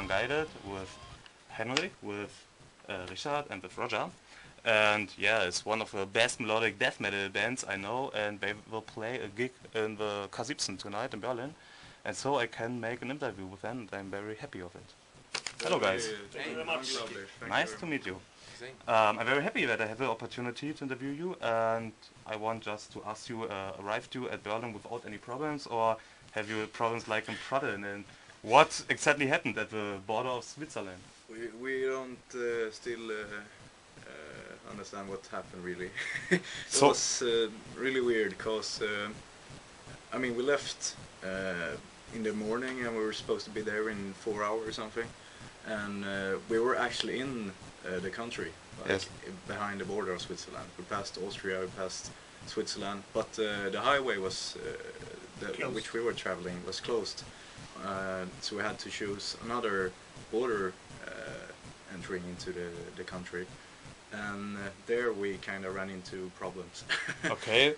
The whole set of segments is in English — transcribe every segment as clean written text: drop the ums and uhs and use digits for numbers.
Unguided with Henry, with Richard and with Roger. And yeah, it's one of the best melodic death metal bands I know, and they will play a gig in the K17 tonight in Berlin. And so I can make an interview with them, and I'm very happy of it. Hello guys. Thank you very much. Nice to meet you. I'm very happy that I have the opportunity to interview you, and I want just to ask you, arrived you at Berlin without any problems, or have you problems like in Prodden, and what exactly happened at the border of Switzerland? We don't still understand what happened really. It was really weird because I mean, we left in the morning and we were supposed to be there in 4 hours or something, and we were actually in the country, like yes. Behind the border of Switzerland. We passed Austria, we passed Switzerland, but the highway was which we were traveling was closed, so we had to choose another border entering into the country, and there we kind of ran into problems. Okay.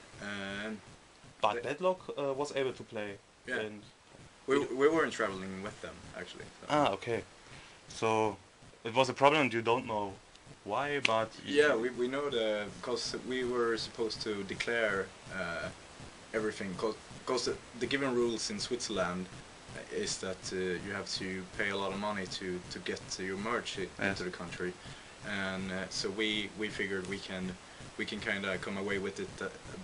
But Deadlock was able to play. Yeah. We weren't traveling with them actually. So. Ah, okay. So it was a problem. You don't know why, but yeah, we know because we were supposed to declare everything. Because the given rules in Switzerland is that you have to pay a lot of money to get your merch into the country, and so we figured we can kind of come away with it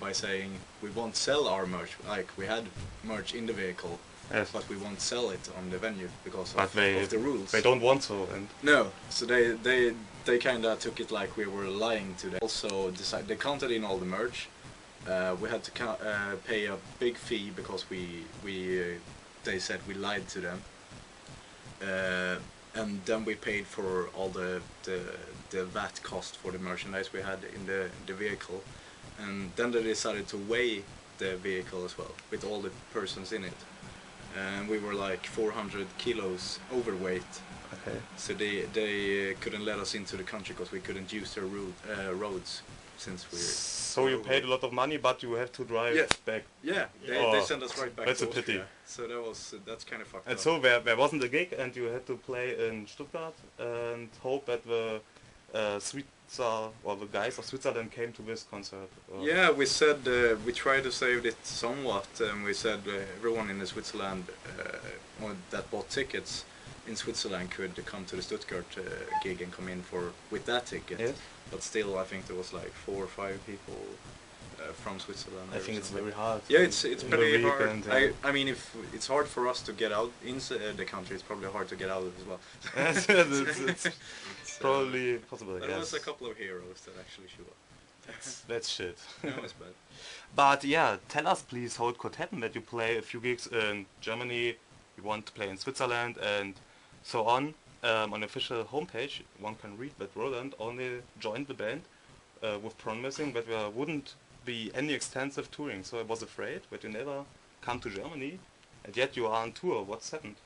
by saying we won't sell our merch. Like, we had merch in the vehicle, but we won't sell it on the venue because of the rules. They don't want to. And no, so they kind of took it like we were lying to them. Also, they counted in all the merch. We had to pay a big fee because they said we lied to them. And then we paid for all the VAT cost for the merchandise we had in the vehicle, and then they decided to weigh the vehicle as well with all the persons in it, and we were like 400 kilos overweight. Okay. So they couldn't let us into the country because we couldn't use their roads since we. So you paid a lot of money, but you have to drive back. Yeah, they sent us right back. That's to a pity. Austria. So that's kind of fucked up. And so there wasn't a gig, and you had to play in Stuttgart and hope that the the guys of Switzerland came to this concert. Yeah, we said we tried to save it somewhat, and we said everyone in Switzerland that bought tickets in Switzerland could come to the Stuttgart gig and come in with that ticket. Yes. But still, I think there was like 4 or 5 people from Switzerland. I think it's very hard. Yeah, it's pretty hard. Weekend, I mean, if it's hard for us to get out inside the country, it's probably hard to get out as well. it's probably possible. There was a couple of heroes that actually showed up. That's shit. No, it's bad. But yeah, tell us please how it could happen that you play a few gigs in Germany, you want to play in Switzerland and so on. On the official homepage, one can read that Roland only joined the band with promising that there wouldn't be any extensive touring. So I was afraid that you never come to Germany, and yet you are on tour. What's happened?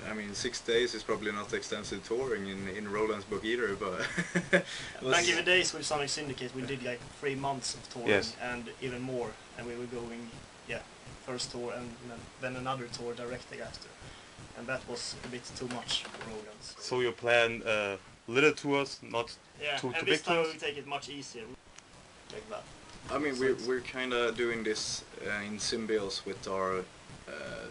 I mean, 6 days is probably not extensive touring in Roland's book either, but... Back in the days with Sonic Syndicate, we did like 3 months of touring, yes. and even more, and we were going, first tour and then another tour directly after. And that was a bit too much for Roland. So you plan little tours, not too big tours? Yeah, and this time we take it much easier. Like that. I mean, we're kind of doing this in symbiose with our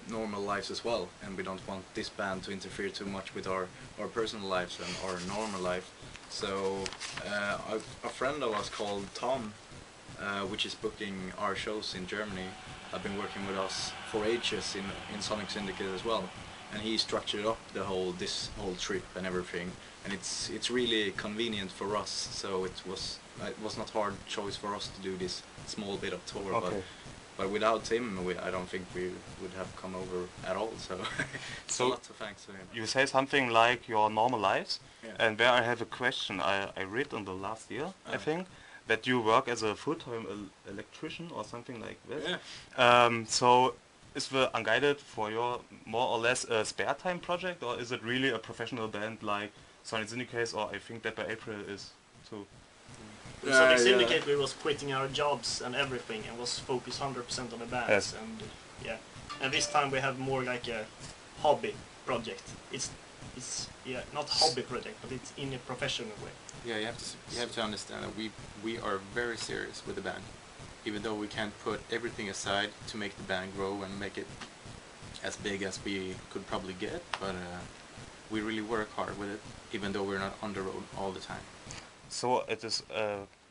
normal lives as well, and we don't want this band to interfere too much with our personal lives and our normal life. So a friend of us called Tom, which is booking our shows in Germany, have been working with us for ages in Sonic Syndicate as well. And he structured up this whole trip and everything, and it's really convenient for us. So it was not hard choice for us to do this small bit of tour. Okay. But without him, I don't think we would have come over at all. So it's a lot of thanks to him. You say something like your normal lives, yeah. And there I have a question. I read in the last year, I think, that you work as a full-time electrician or something like that. Yeah. So is the Unguided for your more or less a spare time project, or is it really a professional band like Sonic Syndicate, or I think that by April is too? With Sonic Syndicate we was quitting our jobs and everything and was focused 100% on the bands. Yes. And and this time we have more like a hobby project. It's it's not hobby project, but it's in a professional way. Yeah, you have to understand that we are very serious with the band, even though we can't put everything aside to make the band grow and make it as big as we could probably get, but we really work hard with it, even though we're not on the road all the time. So it is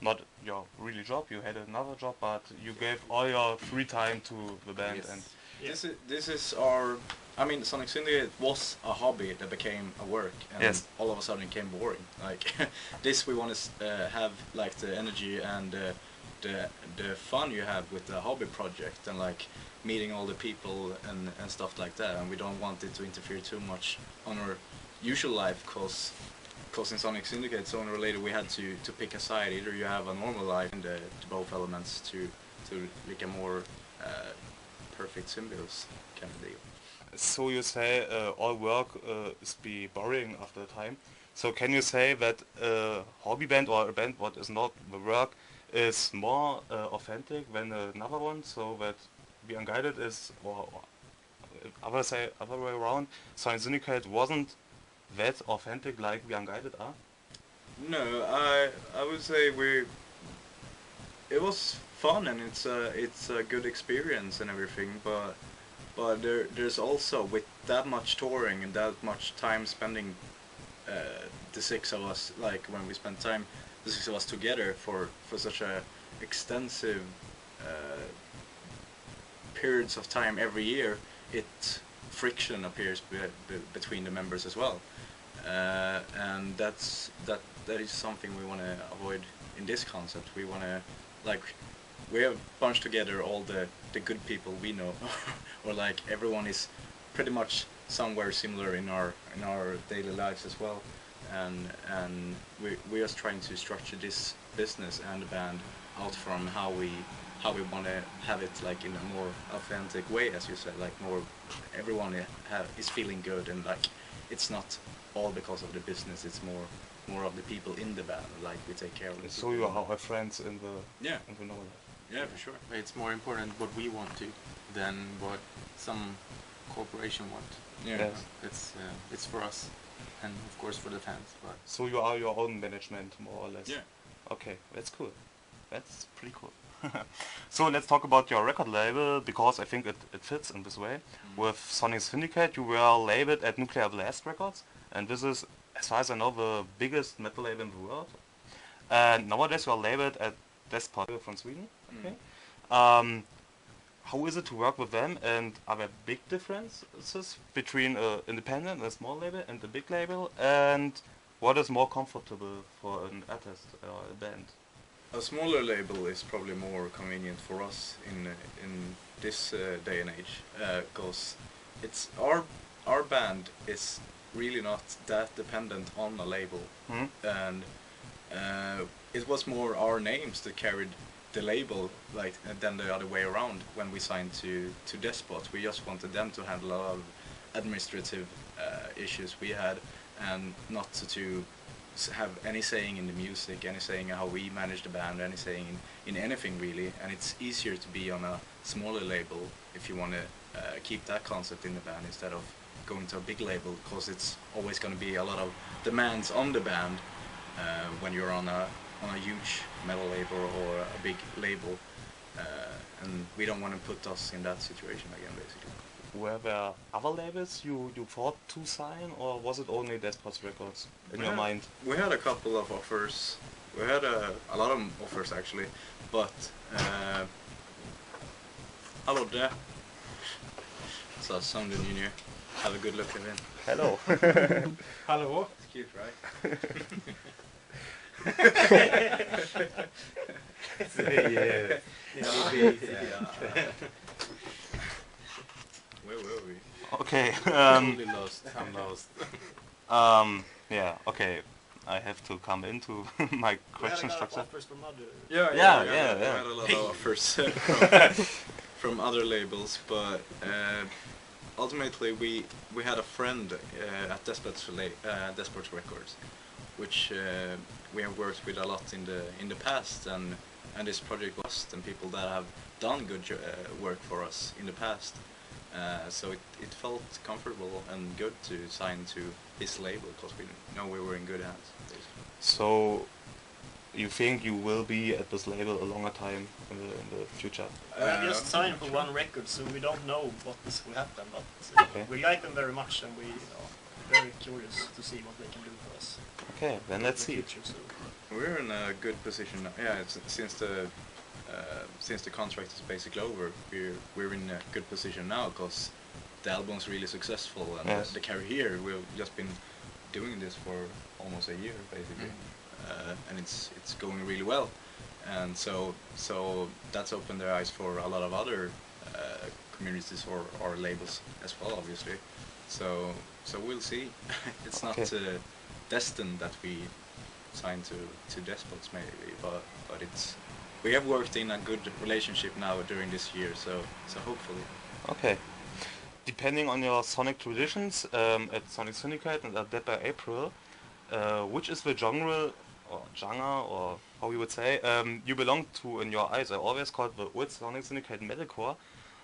not your really job. You had another job, but you gave all your free time to the band. Yes. And Yeah. This is our. I mean, Sonic Syndicate was a hobby that became a work, and Yes. all of a sudden it became boring. Like this, we want to have like the energy and the fun you have with the hobby project, and like meeting all the people and stuff like that. And we don't want it to interfere too much on our usual life, cause in Sonic Syndicate, it's only related. We had to pick a side. Either you have a normal life and the both elements to like a more perfect symbios kind of deal. so you say all work is be boring after a time. So can you say that a hobby band or a band what is not the work is more authentic than another one? So that the Unguided is, or other way around, Sonic Syndicate wasn't that authentic like the Unguided are? No, I would say it was fun and it's a good experience and everything, but there's also with that much touring and that much time spending the six of us, like when we spend time the six of us together for such a extensive periods of time every year, friction appears between the members as well, and that is something we want to avoid in this concept. We want to we have bunched together all the good people we know, or like everyone is pretty much somewhere similar in our daily lives as well, and we're just trying to structure this business and the band out from how we want to have it like in a more authentic way, as you said, like more everyone is feeling good, and like it's not all because of the business, it's more of the people in the band, like we take care of the So people. you are our friends in the Yeah. normal life. Yeah, for sure. It's more important what we want to than what some corporation want. Yeah. Yes. It's for us, and of course for the fans. But So you are your own management, more or less. Yeah. Okay, that's cool. That's pretty cool. So let's talk about your record label, because I think it fits in this way. With Sonic Syndicate, you were labeled at Nuclear Blast Records, and this is, as far as I know, the biggest metal label in the world. And nowadays you are labeled at Deadlock from Sweden. Okay. How is it to work with them, and are there big differences between independent, a small label, and the big label? And what is more comfortable for an artist or a band? A smaller label is probably more convenient for us in this day and age, because it's our band is really not that dependent on a label, and it was more our names that carried the label, like than the other way around. When we signed to Despot, we just wanted them to handle a lot of administrative issues we had, and not to have any saying in the music, any saying how we manage the band, any saying in anything really. And it's easier to be on a smaller label if you want to keep that concept in the band instead of going to a big label, because it's always going to be a lot of demands on the band when you're on a huge metal label or a big label, and we don't want to put us in that situation again, basically. Were there other labels you thought to sign, or was it only Despot's Records in your mind? We had a couple of offers. We had a lot of offers actually, but hello there. So something you knew. Have a good look at him. Hello. Hello. It's cute, right? Yeah. Where were we? Okay. totally lost. I'm lost. Yeah. Okay. I have to come into my question structure. Offers from other. Yeah. We had a lot of offers from other labels, but ultimately we had a friend at Despot's Records, which we have worked with a lot in the past, and this project was and people that have done good work for us in the past, So it felt comfortable and good to sign to his label because we know we were in good hands. Basically. So you think you will be at this label a longer time in the future? We have just signed for one record, so we don't know what will happen, but Okay. we like them very much, and we are very curious to see what they can do for us Okay, then let's in the see. future. So We're in a good position now. Yeah, it's, since the contract is basically over, we're in a good position now because the album's really successful and Yes. the career we've just been doing this for almost a year basically, and it's going really well, and so that's opened their eyes for a lot of other communities or labels as well, obviously. So we'll see. It's not Okay. destined that we sign to Despots maybe, but it's we have worked in a good relationship now during this year, so hopefully. Okay. Depending on your sonic traditions at Sonic Syndicate and at Dead by April, which is the genre or how you would say you belong to in your eyes? I always called the old Sonic Syndicate metalcore,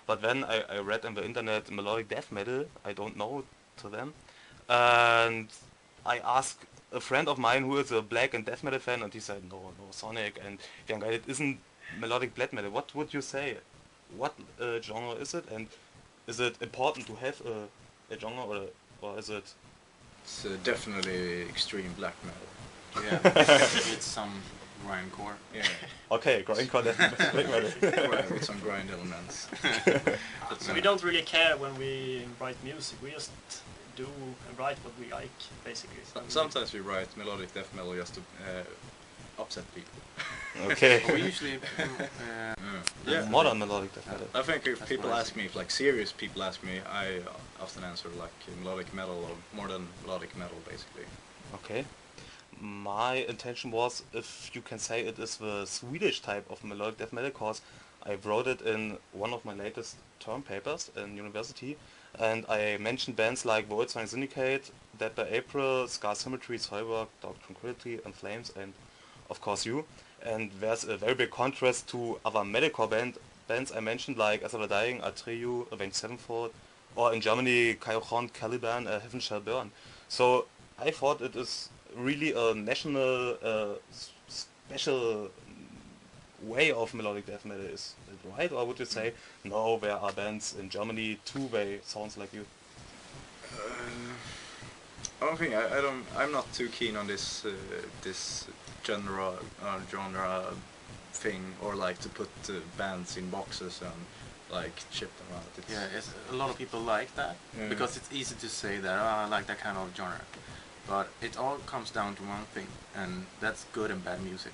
but then I read on the internet melodic death metal. I don't know to them, and I asked a friend of mine who is a black and death metal fan, and he said no, Sonic and the Unguided isn't melodic black metal. What would you say? What genre is it, and is it important to have a genre, or is it? It's definitely extreme black metal. Yeah, it's some grindcore. Yeah, Okay, grindcore death black metal. with some grind elements. we don't really care when we write music. We just do and write what we like, basically. Sometimes we write melodic death metal just to upset people. Okay. We usually Yeah. Modern melodic death metal. I think if That's people what I ask me, if like serious people ask me, I often answer like melodic metal or modern melodic metal, basically. Okay. My intention was if you can say it is the Swedish type of melodic death metal, cause I wrote it in one of my latest term papers in university, and I mentioned bands like the Old Sonic Syndicate, Dead by April, Scar Symmetry, Soilwork, Dark Tranquility, and Flames, and of course you. And there's a very big contrast to other metalcore bands I mentioned, like As I Were Dying, Atreyu, Avenged Sevenfold, or in Germany, Cajon, Caliban, Heaven Shall Burn. So I thought it is really a national, special way of melodic death metal. Is it right, or would you say no? There are bands in Germany too. They sounds like you. I don't think I'm not too keen on this this genre thing, or like to put bands in boxes and like ship them out. yeah, a lot of people like that because it's easy to say that I like that kind of genre, but it all comes down to one thing, and that's good and bad music.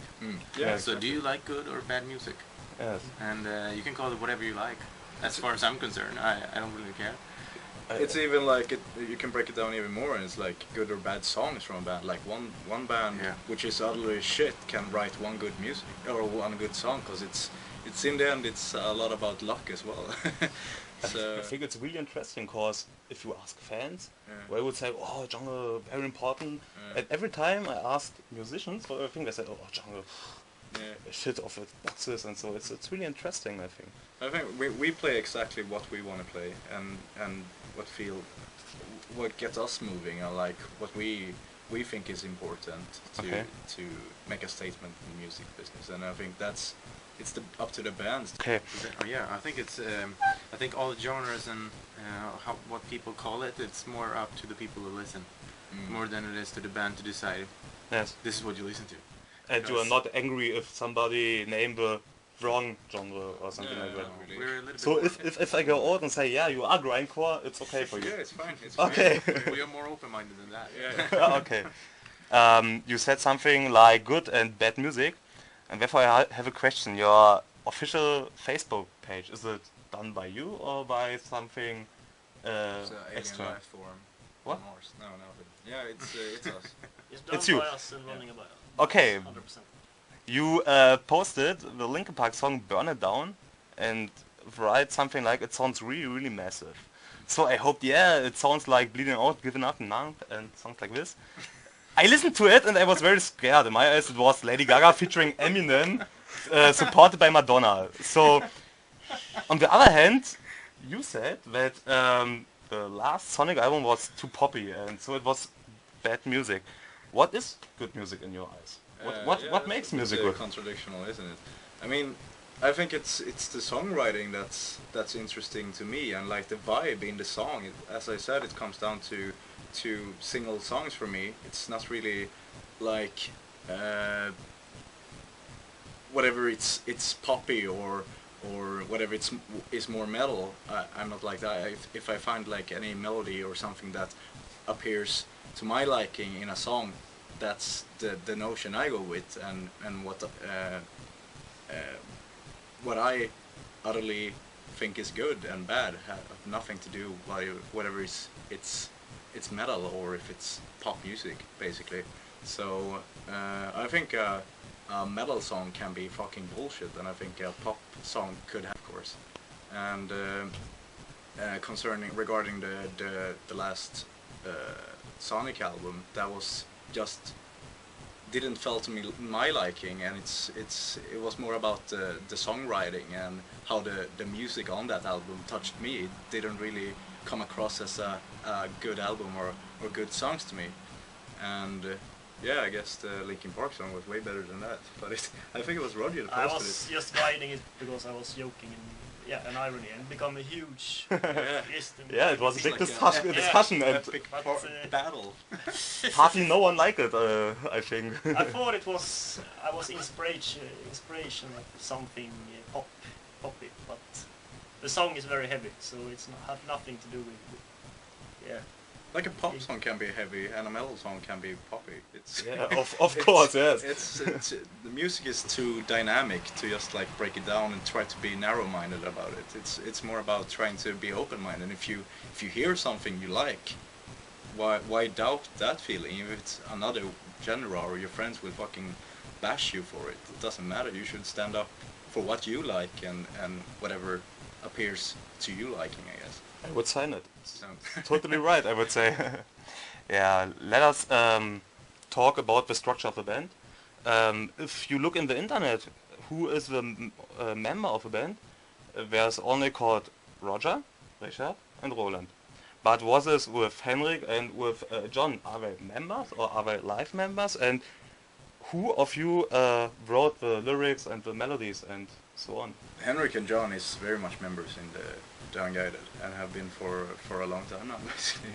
Yeah. So do you like good or bad music? Yes. And you can call it whatever you like. As far as I'm concerned, I don't really care. It's even like you can break it down even more, and it's like good or bad songs from a band. Like one band which is utterly shit can write one good music or one good song, because it's in the end it's a lot about luck as well. So I think it's really interesting, because if you ask fans, they would say, oh, genre very important. And every time I asked musicians for everything, they said, oh, genre, shit of it, boxes, and so it's really interesting, I think. I think we play exactly what we want to play, and what gets us moving, and like what we think is important to make a statement in the music business, and I think it's up to the bands. Okay. Oh yeah, I think it's I think all the genres and what people call it, it's more up to the people who listen, more than it is to the band to decide. Yes. This is what you listen to. And you are not angry if somebody named the wrong genre or something like that. No, really. We're a little So bit if I go out and say, yeah, you are grindcore, it's okay for you. Yeah, it's fine. It's Okay. we are more open-minded than that. Yeah. Okay. You said something like good and bad music, and therefore I have a question. Your official Facebook page, is it done by you or by something It's an alien extra? life form. What? On Mars. No. Yeah, it's us. It's done It's you. by us and running by us. Okay. 100%. You posted the Linkin Park song "Burn It Down" and write something like it sounds really, really massive. So I hoped, yeah, it sounds like Bleeding Out, Giving Up, Numb, and songs like this. I listened to it and I was very scared. In my eyes, it was Lady Gaga featuring Eminem, supported by Madonna. So, on the other hand, you said that the last Sonic album was too poppy, and so it was bad music. What is good music in your eyes? What makes music good? Contradictional, isn't it? I mean, I think it's the songwriting that's interesting to me, and like the vibe in the song. As I said, it comes down to single songs for me. It's not really like whatever it's poppy or whatever is more metal. I'm not like that. If I find like any melody or something that appears to my liking in a song, that's the notion I go with, and what I utterly think is good and bad have nothing to do with whatever it's metal or if it's pop music, basically. So I think a metal song can be fucking bullshit, and I think a pop song could have, of course. And regarding the last Sonic album, that was just didn't feel to me my liking, and it was more about the songwriting and how the music on that album touched me. It didn't really come across as a good album or good songs to me, and yeah, I guess the Linkin Park song was way better than that. But I think it was Roger that I posted was just writing it because I was joking and irony, and become a huge Yeah, it was a big like discussion, and epic But, battle. hardly no one liked it. I think. I thought I was inspiration of something poppy, but the song is very heavy, so it's not have nothing to do with yeah. Like a pop song can be heavy, and a metal song can be poppy. It's Yeah, of course, yes. It's the music is too dynamic to just like break it down and try to be narrow-minded about it. It's more about trying to be open-minded. If you hear something you like, why doubt that feeling? If it's another genre or your friends will fucking bash you for it, it doesn't matter. You should stand up for what you like and whatever appears to you liking, I guess. I would sign it. So Totally right, I would say. Yeah, let us talk about the structure of the band. If you look in the internet, who is the member of the band? There's only called Roger, Richard, and Roland. But was this with Henrik and with John? Are they members or are they live members? And who of you wrote the lyrics and the melodies and so on? Henrik and John is very much members in the Unguided and have been for a long time now, basically.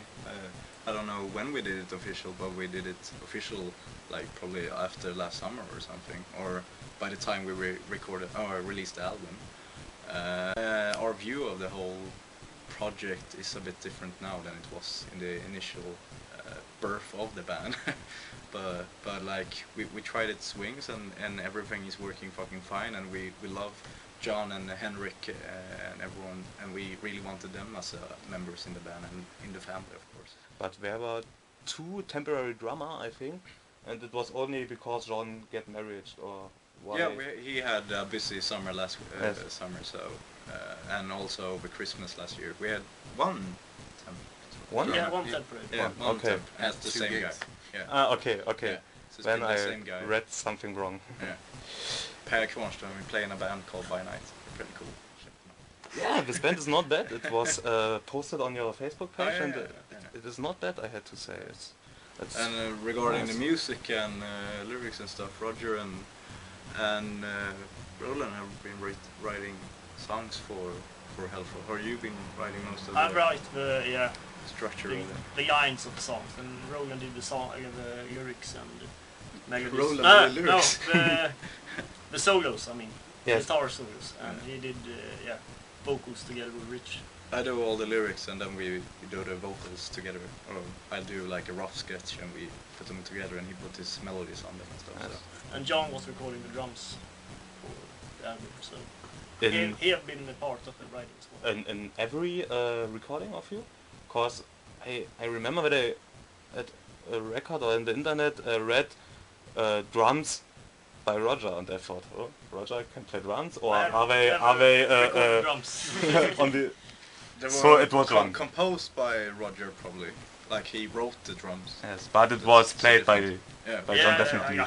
I don't know when we did it official, but we did it official like probably after last summer or something, or by the time we recorded or released the album. Our view of the whole project is a bit different now than it was in the initial birth of the band. but like we tried its swings and everything is working fucking fine, and we love John and Henrik and everyone, and we really wanted them as members in the band and in the family, of course. But there were two temporary drummer, I think, and it was only because John get married or why? Yeah, he had a busy summer last Yes. summer, so and also over Christmas last year we had one One? Yeah, drummer. one temporary. Yeah, One, one okay. temp as the Two same gigs. guy. Yeah. Ah, okay. Yeah. So it's Then been the I same guy. read something wrong. Yeah. Per Kvarnström, we play in a band called By Night. Pretty cool. Yeah, this band is not bad. It was posted on your Facebook Oh, page, yeah, and yeah. it is not bad, I had to say. It's And regarding nice. the music and lyrics and stuff, Roger and Roland have been writing songs for Hellfall. Or you've been writing most of I the write the structure of it. the lines of the songs, and Roland did the song, the lyrics and melodies. Roland did the lyrics? No, the solos. I mean, Yes. guitar solos, and he did vocals together with Rich. I do all the lyrics and then we do the vocals together. Or I'll do like a rough sketch and we put them together and he put his melodies on them and stuff. Yes. So. And John was recording the drums for the album, so in he have been a part of the writing as well. in every recording of you, cause I remember that I at a record or in the internet read drums by Roger, and I thought, oh, Roger can play drums, or are they recorded drums? on the? They So were it was one. composed by Roger probably. Like he wrote the drums. Yes, but it was It's played by different. Yeah. by John definitely.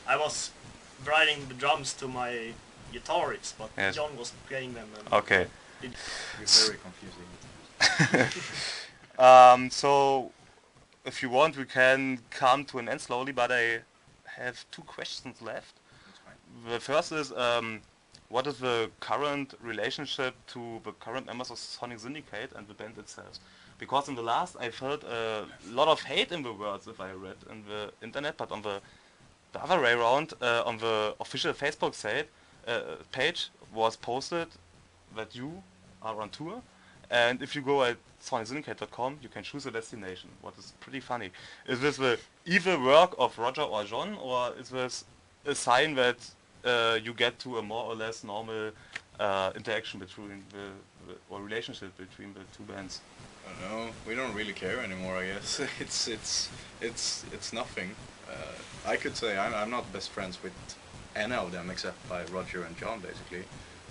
I was writing the drums to my guitarists, but Yes. John was playing them. And Okay, Did You're very confusing. So, if you want, we can come to an end slowly, but I have 2 questions left. That's fine. The first is, what is the current relationship to the current members of Sonic Syndicate and the band itself? Because in the last I felt a lot of hate in the words, if I read in the internet, but on the other way around, on the official Facebook page was posted that you are on tour, and if you go at sonicsyndicate.com, you can choose a destination, what is pretty funny. Is this the evil work of Roger or John, or is this a sign that you get to a more or less normal interaction between or relationship between the 2 bands? I don't know. We don't really care anymore, I guess. It's nothing. I could say I'm not best friends with any of them except by Roger and John, basically.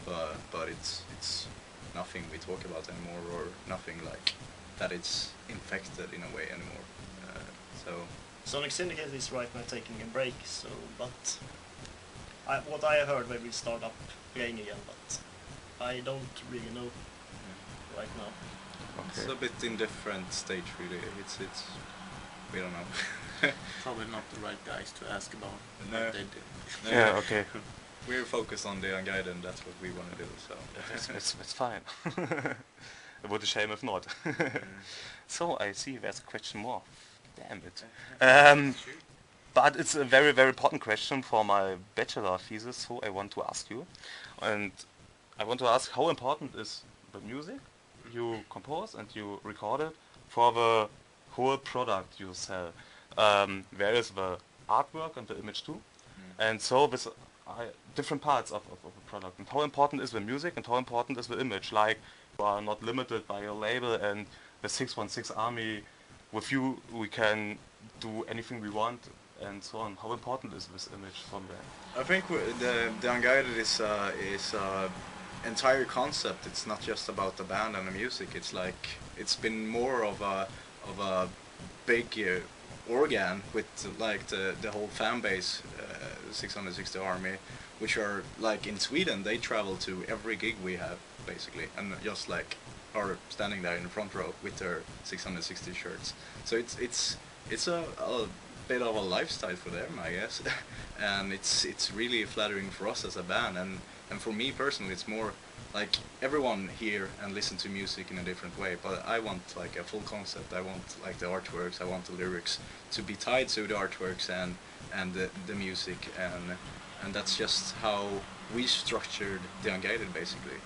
But it's nothing we talk about anymore, or nothing like that. It's infected in a way anymore. So Sonic Syndicate is right now taking a break, so but what I heard, they will start up playing again, but I don't really know right now. it's a bit in different stage, really. It's we don't know. Probably not the right guys to ask about No. what they did. No, Yeah, okay. We're focused on the Unguided, and that's what we want to do. So That's fine. It would be a shame if not. So I see there's a question more. Damn it. But it's a very, very important question for my bachelor thesis, so I want to ask you. And I want to ask, how important is the music you compose and you record it for the whole product you sell? Where is the artwork and the image too? And so this different parts of a product. And how important is the music and how important is the image? Like, you are not limited by your label and the 616 Army. With you, we can do anything we want and so on. How important is this image from there? I think the Unguided is entire concept. It's not just about the band and the music. It's like it's been more of a big organ with like the whole fan base, 660 Army, which are like in Sweden. They travel to every gig we have basically, and just like are standing there in the front row with their 660 shirts. So it's a bit of a lifestyle for them, I guess, and it's really flattering for us as a band, and for me personally, it's more like everyone hear and listen to music in a different way, but I want like a full concept. I want like the artworks, I want the lyrics to be tied to the artworks and the music, and that's just how we structured the Unguided basically.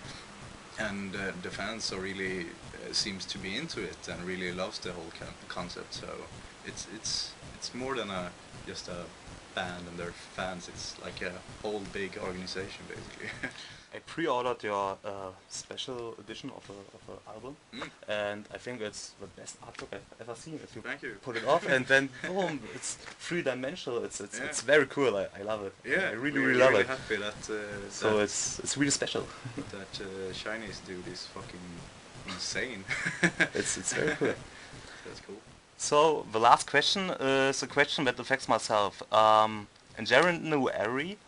And the fans are really seems to be into it and really loves the whole concept. So it's more than just a band and their fans. It's like a whole big organization basically. I pre-ordered your special edition of a album, and I think it's the best artwork I've ever seen. If you Thank you. put it off and then boom, it's 3-dimensional. It's very cool. I love it. Yeah, I really we're love really it. happy that So it's really special. that Chinese dude is fucking insane. It's very cool. That's cool. So the last question is a question that affects myself. In January,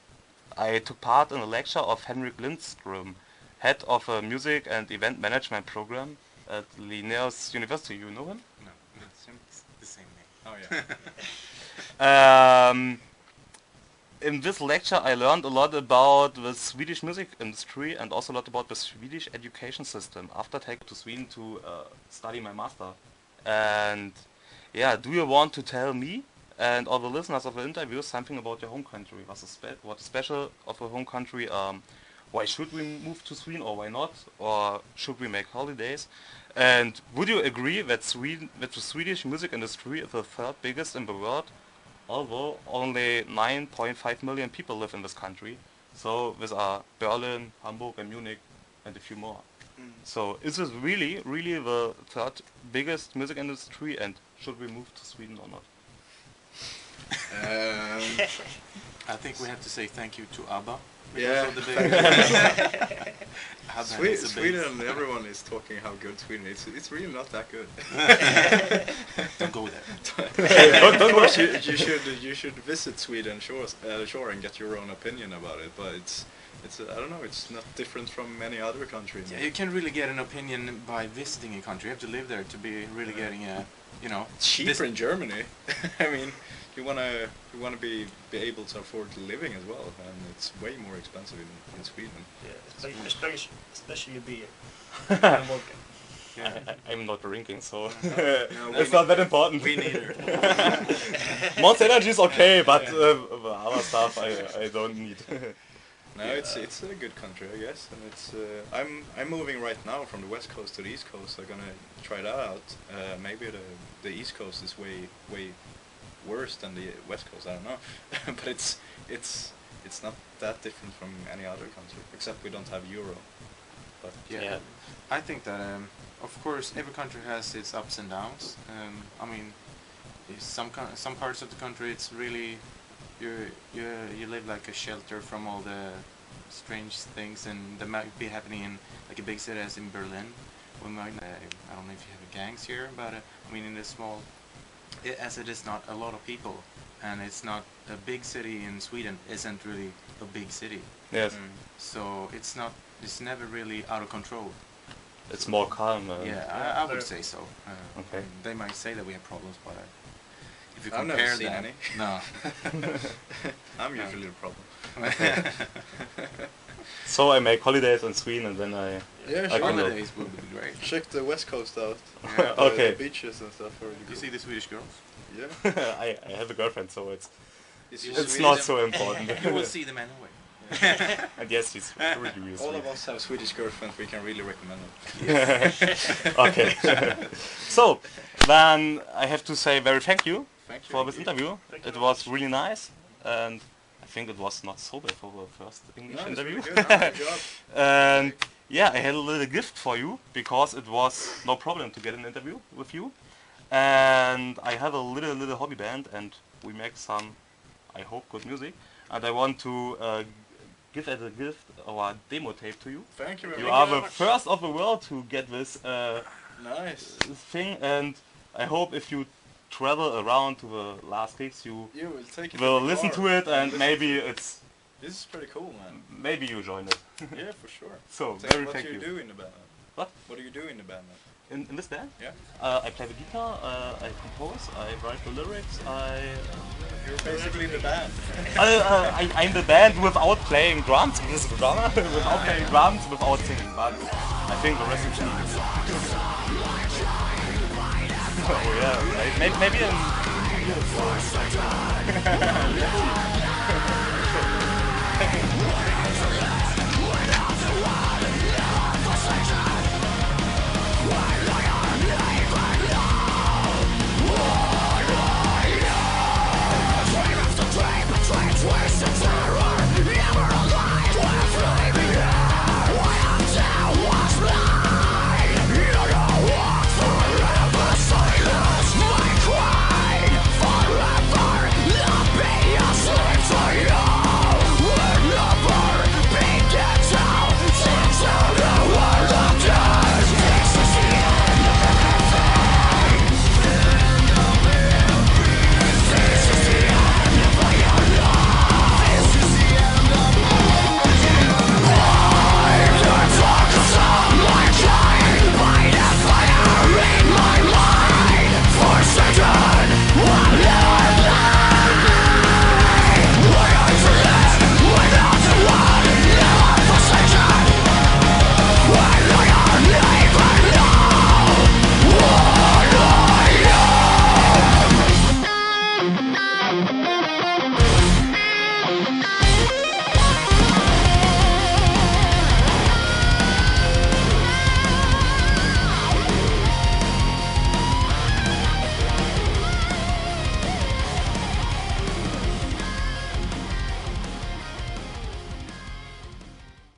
I took part in a lecture of Henrik Lindström, head of a music and event management program at Linnaeus University. You know him? No, it's the same name. Oh yeah. In this lecture I learned a lot about the Swedish music industry and also a lot about the Swedish education system after taking to Sweden to study my master. And yeah, do you want to tell me and all the listeners of the interview something about your home country? What is special of your home country? Why should we move to Sweden or why not? Or should we make holidays? And would you agree that the Swedish music industry is the 3rd biggest in the world? Although only 9.5 million people live in this country. So these are Berlin, Hamburg and Munich and a few more. So is this really, really the 3rd biggest music industry, and should we move to Sweden or not? I think we have to say thank you to ABBA. Yeah. Because of the big how bad is the Sweden, bass? everyone is talking how good Sweden is. It's really not that good. Don't go there. Don't Of course, go. you should visit Sweden shore and get your own opinion about it. But it's I don't know. It's not different from many other countries. Yeah, you can't really get an opinion by visiting a country. You have to live there to be really getting a, you know. It's cheaper in Germany. I mean, you wanna be able to afford living as well, and it's way more expensive in Sweden. Yeah, especially beer and vodka. I'm not drinking, so No, it's not that important. We neither. Monster Energy is okay, but other stuff I don't need. No, it's a good country, I guess, and it's I'm moving right now from the west coast to the east coast. I'm gonna try that out. Maybe the east coast is way worse than the west coast. I don't know, but it's not that different from any other country, except we don't have euro. But Yeah. I think that, of course, every country has its ups and downs. I mean, some parts of the country, it's really you live like a shelter from all the strange things, and that might be happening in like a big city as in Berlin. We might, I don't know if you have gangs here, but I mean in the small, as it is not a lot of people, and it's not a big city in Sweden isn't really a big city. Yes, So it's never really out of control. it's more calm. Yeah, I would say so. Okay. They might say that we have problems, but if you I've never compare seen them, any. no. I'm usually the problem. So I make holidays in Sweden, and then I Yeah, I sure. can Holidays would be great. Check the west coast out. Yeah. Okay. The beaches and stuff are really You cool. see the Swedish girls? Yeah. I have a girlfriend, so it's Sweden. not so important. You will see them anyway. And yes, he's really All of us have Swedish girlfriends. We can really recommend them. Okay. So then I have to say very thank you Thank you. for this interview. Thank you It very was much. really nice, and I think it was not so bad for the first English No, it's interview. really good. Good job. And yeah, I had a little gift for you because it was no problem to get an interview with you. And I have a little hobby band, and we make some, I hope, good music. And I want to give as a gift our demo tape to you. Thank you very You much. are the first of the world to get this Nice. thing, and I hope if you travel around to the last gigs, you You will take it. will in the listen car to it, and listen maybe to it. it's This is pretty cool, man. maybe you join it. Yeah, for sure. So Tell very me what thank do you you. do in the band? What? What do you do in the band? In this band? Yeah. I play the guitar, I compose, I write the lyrics, You're basically the band. I'm the band without playing drums, this is the drummer, without playing drums, without singing, but I think the rest is Oh yeah, maybe in 2 years.